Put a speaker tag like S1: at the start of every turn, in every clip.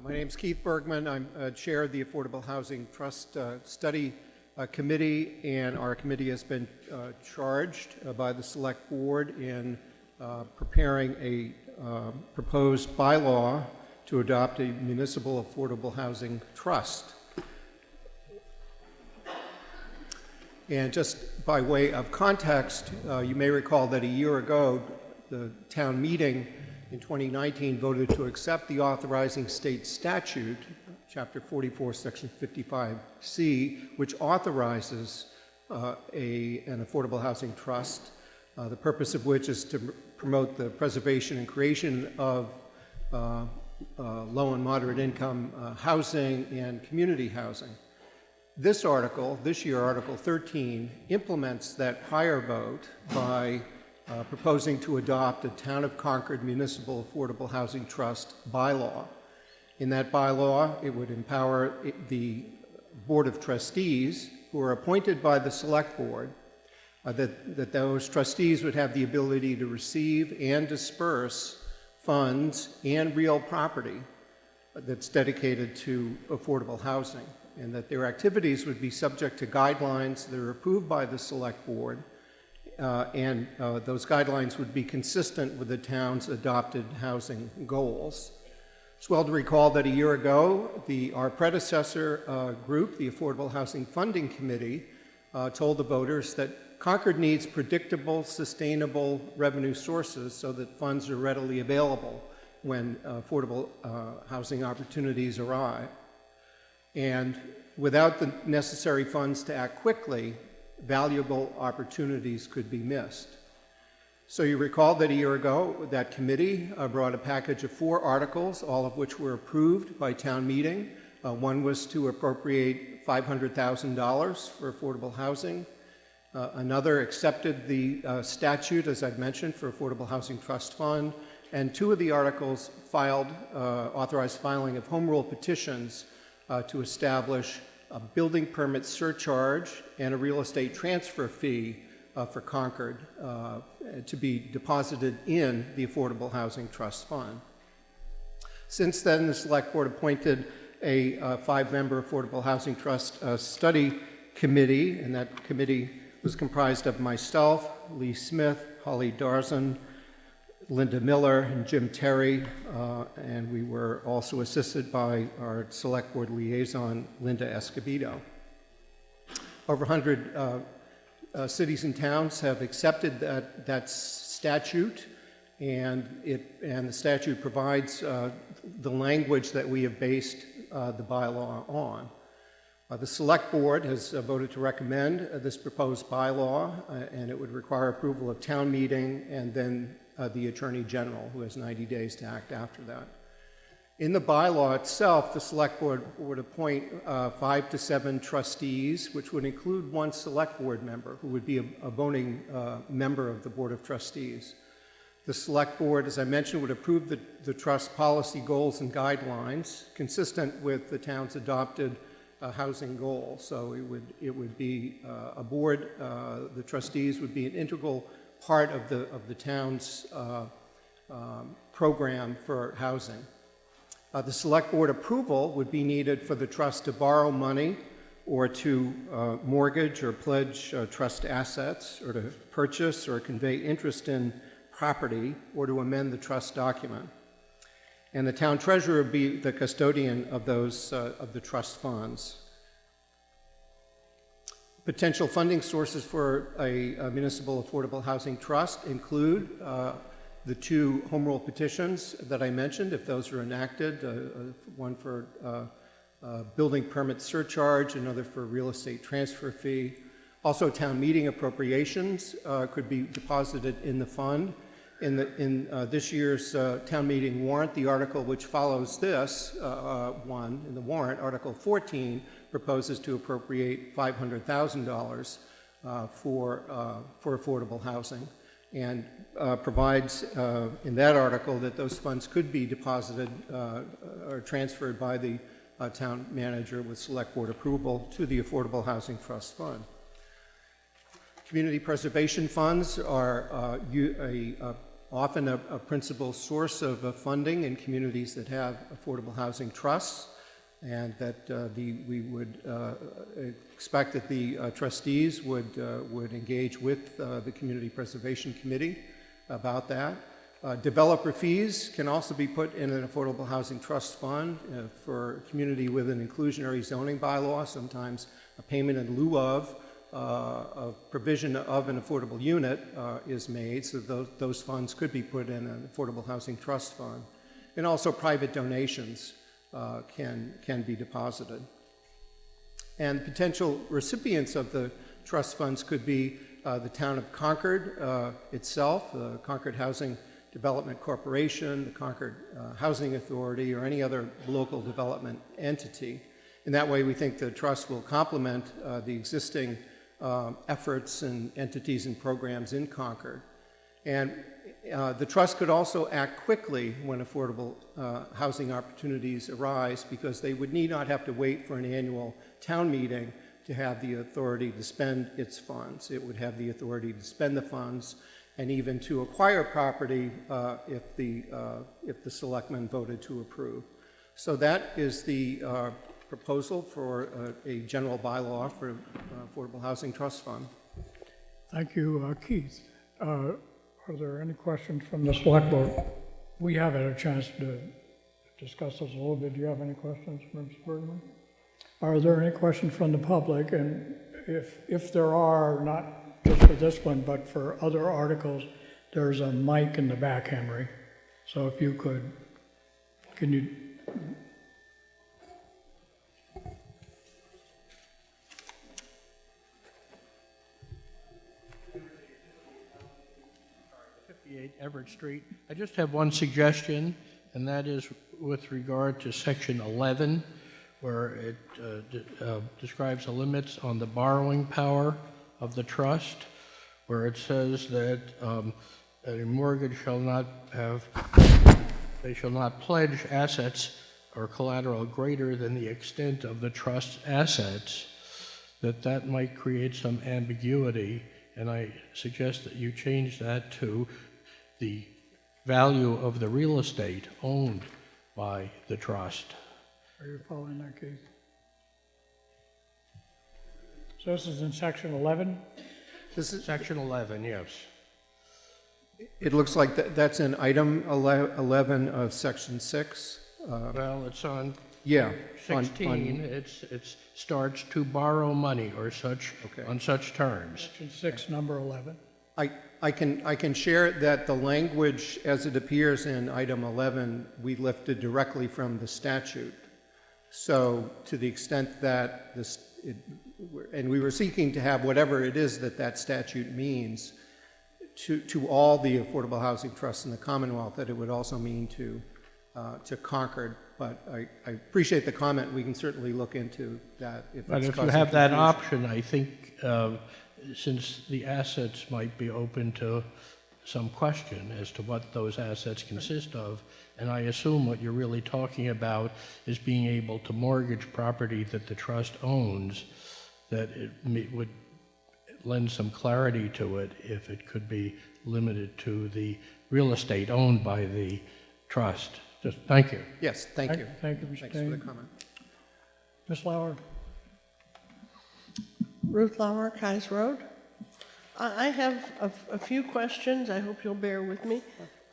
S1: My name is Keith Bergman. I'm chair of the Affordable Housing Trust Study Committee, and our committee has been charged by the Select Board in preparing a proposed bylaw to adopt a municipal affordable housing trust. And just by way of context, you may recall that a year ago, the town meeting in 2019 voted to accept the authorizing state statute, Chapter 44, Section 55C, which authorizes an affordable housing trust, the purpose of which is to promote the preservation and creation of low and moderate income housing and community housing. This article, this year, Article 13, implements that prior vote by proposing to adopt a Town of Concord Municipal Affordable Housing Trust bylaw. In that bylaw, it would empower the Board of Trustees, who are appointed by the Select Board, that those trustees would have the ability to receive and disperse funds and real property that's dedicated to affordable housing, and that their activities would be subject to guidelines that are approved by the Select Board, and those guidelines would be consistent with the town's adopted housing goals. It's well to recall that a year ago, our predecessor group, the Affordable Housing Funding Committee, told the voters that Concord needs predictable, sustainable revenue sources so that funds are readily available when affordable housing opportunities arise. And without the necessary funds to act quickly, valuable opportunities could be missed. So you recall that a year ago, that committee brought a package of 4 articles, all of which were approved by town meeting. One was to appropriate $500,000 for affordable housing. Another accepted the statute, as I've mentioned, for Affordable Housing Trust Fund. And 2 of the articles authorized filing of home rule petitions to establish a building permit surcharge and a real estate transfer fee for Concord to be deposited in the Affordable Housing Trust Fund. Since then, the Select Board appointed a 5-member Affordable Housing Trust Study Committee, and that committee was comprised of myself, Lee Smith, Holly Darzan, Linda Miller, and Jim Terry, and we were also assisted by our Select Board liaison, Linda Escobedo. Over 100 cities and towns have accepted that statute, and the statute provides the language that we have based the bylaw on. The Select Board has voted to recommend this proposed bylaw, and it would require approval of town meeting and then the Attorney General, who has 90 days to act after that. In the bylaw itself, the Select Board would appoint 5 to 7 trustees, which would include 1 Select Board member, who would be a voting member of the Board of Trustees. The Select Board, as I mentioned, would approve the trust policy goals and guidelines consistent with the town's adopted housing goals. So it would be a board, the trustees would be an integral part of the town's program for housing. The Select Board approval would be needed for the trust to borrow money or to mortgage or pledge trust assets, or to purchase or convey interest in property, or to amend the trust document. And the town treasurer would be the custodian of those of the trust funds. Potential funding sources for a municipal affordable housing trust include the 2 home rule petitions that I mentioned, if those are enacted, one for building permit surcharge, another for real estate transfer fee. Also, town meeting appropriations could be deposited in the fund. In this year's town meeting warrant, the article which follows this one in the warrant, Article 14, proposes to appropriate $500,000 for affordable housing, and provides in that article that those funds could be deposited or transferred by the town manager with Select Board approval to the Affordable Housing Trust Fund. Community preservation funds are a often a principal source of funding in communities that have affordable housing trusts, and that we would expect that the trustees would engage with the Community Preservation Committee about that. Developer fees can also be put in an affordable housing trust fund for a community with an inclusionary zoning bylaw. Sometimes a payment in lieu of provision of an affordable unit is made, so those funds could be put in an affordable housing trust fund. And also private donations can be deposited. And potential recipients of the trust funds could be the town of Concord itself, the Concord Housing Development Corporation, the Concord Housing Authority, or any other local development entity. In that way, we think the trust will complement the existing efforts and entities and programs in Concord. And the trust could also act quickly when affordable housing opportunities arise, because they would need not have to wait for an annual town meeting to have the authority to spend its funds. It would have the authority to spend the funds and even to acquire property if the selectmen voted to approve. So that is the proposal for a general bylaw for Affordable Housing Trust Fund.
S2: Thank you, Keith. Are there any questions from the select board? We have had a chance to discuss this a little bit. Do you have any questions, Ms. Bergman? Are there any questions from the public? And if there are, not just for this one, but for other articles, there's a mic in the back, Henry. So if you could, can you?
S3: 58 Everett Street. I just have one suggestion, and that is with regard to section 11, where it describes the limits on the borrowing power of the trust, where it says that a mortgage shall not have, they shall not pledge assets or collateral greater than the extent of the trust's assets, that might create some ambiguity, and I suggest that you change that to the value of the real estate owned by the trust.
S2: Are you following that, Keith? So this is in section 11?
S1: This is
S3: Section 11, yes.
S1: It looks like that's in item 11 of section 6.
S3: Well, it's on
S1: Yeah.
S3: 16. It starts to borrow money or such,
S1: Okay.
S3: on such terms.
S2: Section 6, number 11.
S1: I can share that the language as it appears in item 11, we lifted directly from the statute. So to the extent that and we were seeking to have whatever it is that statute means to all the affordable housing trusts in the Commonwealth, that it would also mean to Concord. But I appreciate the comment. We can certainly look into that.
S3: But if you have that option, I think since the assets might be open to some question as to what those assets consist of, and I assume what you're really talking about is being able to mortgage property that the trust owns, that it would lend some clarity to it if it could be limited to the real estate owned by the trust. Just thank you.
S1: Yes, thank you.
S2: Thank you, Mr.
S1: Thanks for the
S2: Kane.
S1: comment.
S2: Ms. Lauer?
S4: Ruth Lauer, Kais Road. I have a few questions. I hope you'll bear with me.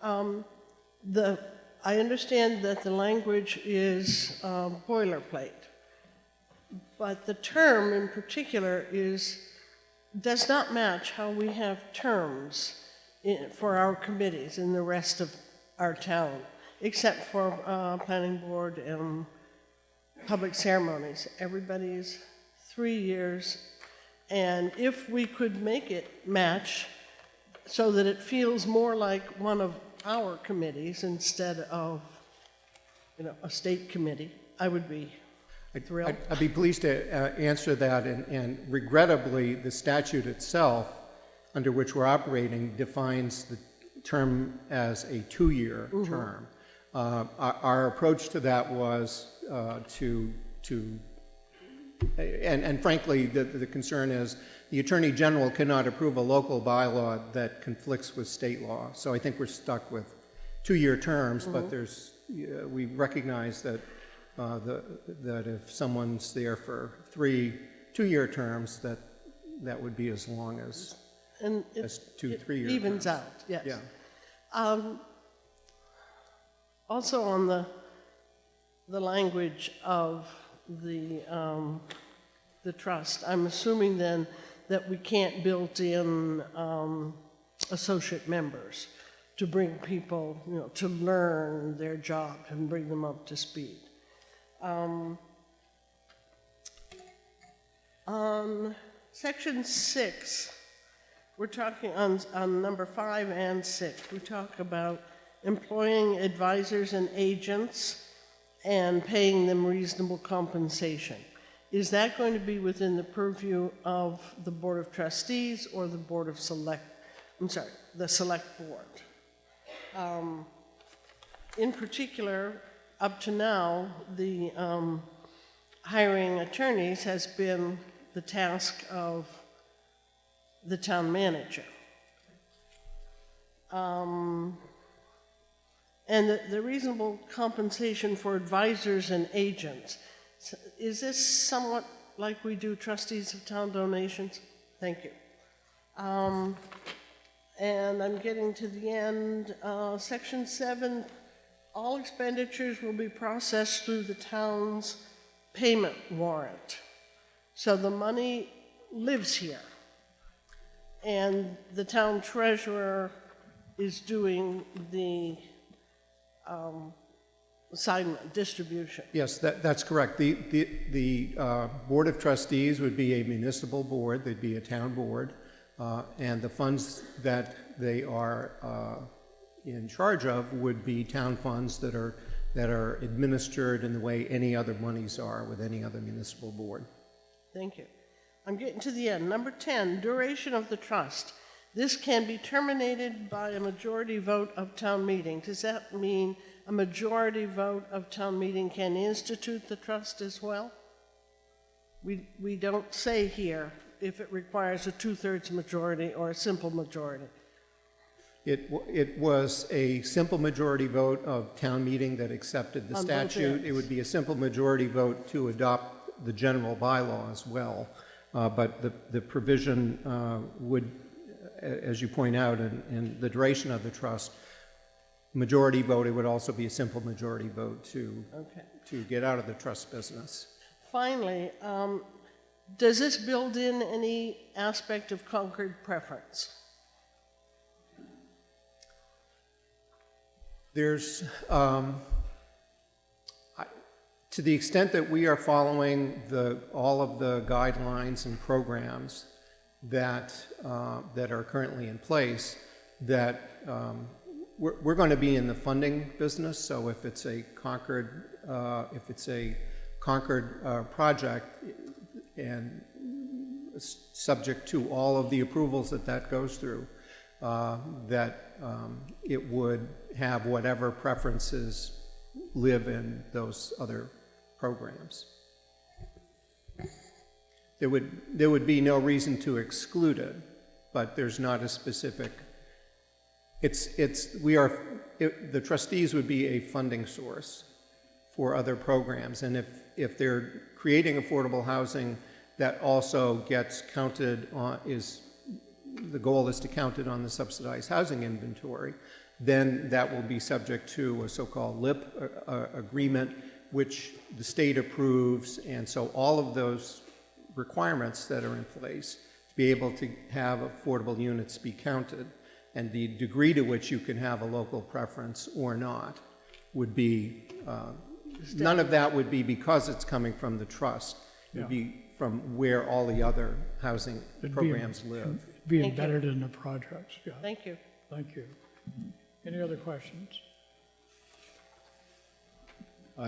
S4: I understand that the language is boilerplate, but the term in particular does not match how we have terms for our committees in the rest of our town, except for planning board and public ceremonies. Everybody is 3 years. And if we could make it match so that it feels more like one of our committees instead of, a state committee, I would be thrilled.
S1: I'd be pleased to answer that, and regrettably, the statute itself, under which we're operating, defines the term as a 2-year term. Our approach to that was and frankly, the concern is the Attorney General cannot approve a local bylaw that conflicts with state law. So I think we're stuck with 2-year terms, but there's, we recognize that that if someone's there for 3 2-year terms, that would be as long as
S4: And
S1: as 2 3-year terms.
S4: evens out, yes.
S1: Yeah.
S4: Also on the language of the trust, I'm assuming then that we can't build in associate members to bring people, you know, to learn their job and bring them up to speed. On section 6, we're talking on number 5 and 6, we talk about employing advisors and agents and paying them reasonable compensation. Is that going to be within the purview of the Board of Trustees or the Board of the Select Board? In particular, up to now, the hiring attorneys has been the task of the town manager. And the reasonable compensation for advisors and agents, is this somewhat like we do trustees of town donations? Thank you. And I'm getting to the end. Section 7, all expenditures will be processed through the town's payment warrant. So the money lives here. And the town treasurer is doing the assignment, distribution.
S1: Yes, that's correct. The Board of Trustees would be a municipal board, they'd be a town board, and the funds that they are in charge of would be town funds that are administered in the way any other monies are with any other municipal board.
S4: Thank you. I'm getting to the end. Number 10, duration of the trust. This can be terminated by a majority vote of town meeting. Does that mean a majority vote of town meeting can institute the trust as well? We don't say here if it requires a 2/3 majority or a simple majority.
S1: It was a simple majority vote of town meeting that accepted the
S4: On both
S1: statute.
S4: ends.
S1: It would be a simple majority vote to adopt the general bylaw as well. But the provision would, as you point out, in the duration of the trust, majority vote, it would also be a simple majority vote to get out of the trust business.
S4: Finally, does this build in any aspect of Concord preference?
S1: There's, to the extent that we are following all of the guidelines and programs that are currently in place, that we're going to be in the funding business. So if it's a Concord project and subject to all of the approvals that goes through, it would have whatever preferences live in those other programs. There would be no reason to exclude it, but there's not a specific. The trustees would be a funding source for other programs, and if they're creating affordable housing, that also gets counted on. The goal is to count it on the subsidized housing inventory, then that will be subject to a so-called LIP agreement, which the state approves, and so all of those requirements that are in place to be able to have affordable units be counted, and the degree to which you can have a local preference or not would be, none of that would be because it's coming from the trust. It would be from where all the other housing programs live.
S2: Be embedded in the projects, yeah.
S4: Thank you.
S2: Thank you. Any other questions?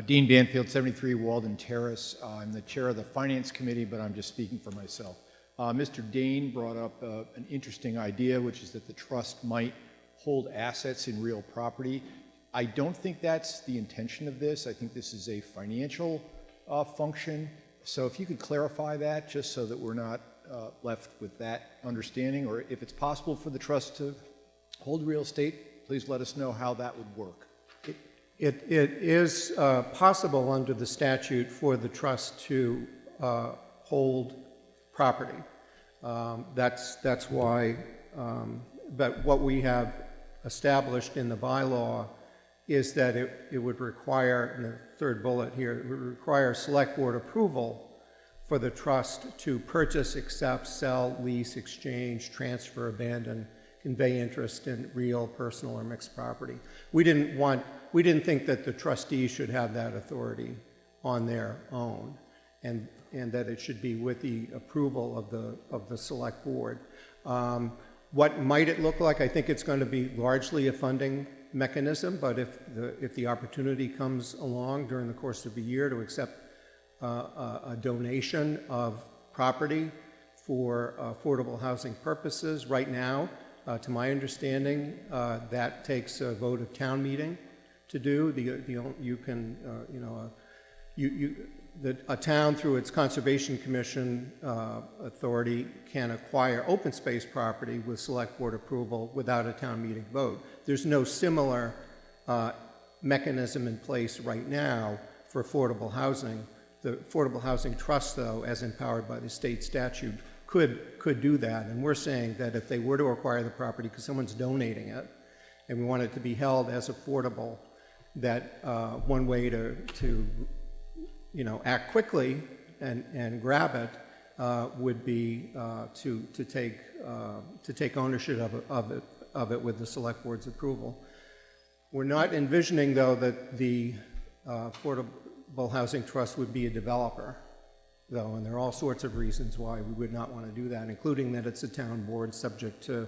S5: Dean Banfield, 73 Walden Terrace. I'm the chair of the Finance Committee, but I'm just speaking for myself. Mr. Dane brought up an interesting idea, which is that the trust might hold assets in real property. I don't think that's the intention of this. I think this is a financial function. So if you could clarify that, just so that we're not left with that understanding, or if it's possible for the trust to hold real estate, please let us know how that would work.
S1: It is possible under the statute for the trust to hold property. That's why, but what we have established in the bylaw is that it would require, in the third bullet here, it would require select board approval for the trust to purchase, accept, sell, lease, exchange, transfer, abandon, convey interest in real, personal, or mixed property. We didn't think that the trustee should have that authority on their own, and that it should be with the approval of the select board. What might it look like? I think it's going to be largely a funding mechanism, but if the opportunity comes along during the course of a year to accept a donation of property for affordable housing purposes, right now, to my understanding, that takes a vote of town meeting to do. A town through its Conservation Commission authority can acquire open space property with select board approval without a town meeting vote. There's no similar mechanism in place right now for affordable housing. The Affordable Housing Trust, though, as empowered by the state statute, could do that. And we're saying that if they were to acquire the property because someone's donating it, and we want it to be held as affordable, that one way to act quickly and grab it would be to take ownership of it with the select board's approval. We're not envisioning, though, that the Affordable Housing Trust would be a developer, though, and there are all sorts of reasons why we would not want to do that, including that it's a town board subject to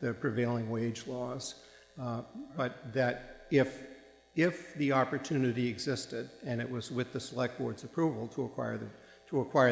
S1: the prevailing wage laws. But that if the opportunity existed and it was with the select board's approval to acquire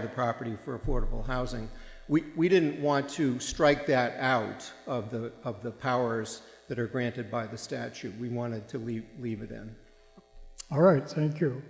S1: the property for affordable housing, we didn't want to strike that out of the powers that are granted by the statute. We wanted to leave it in.
S2: All right, thank you.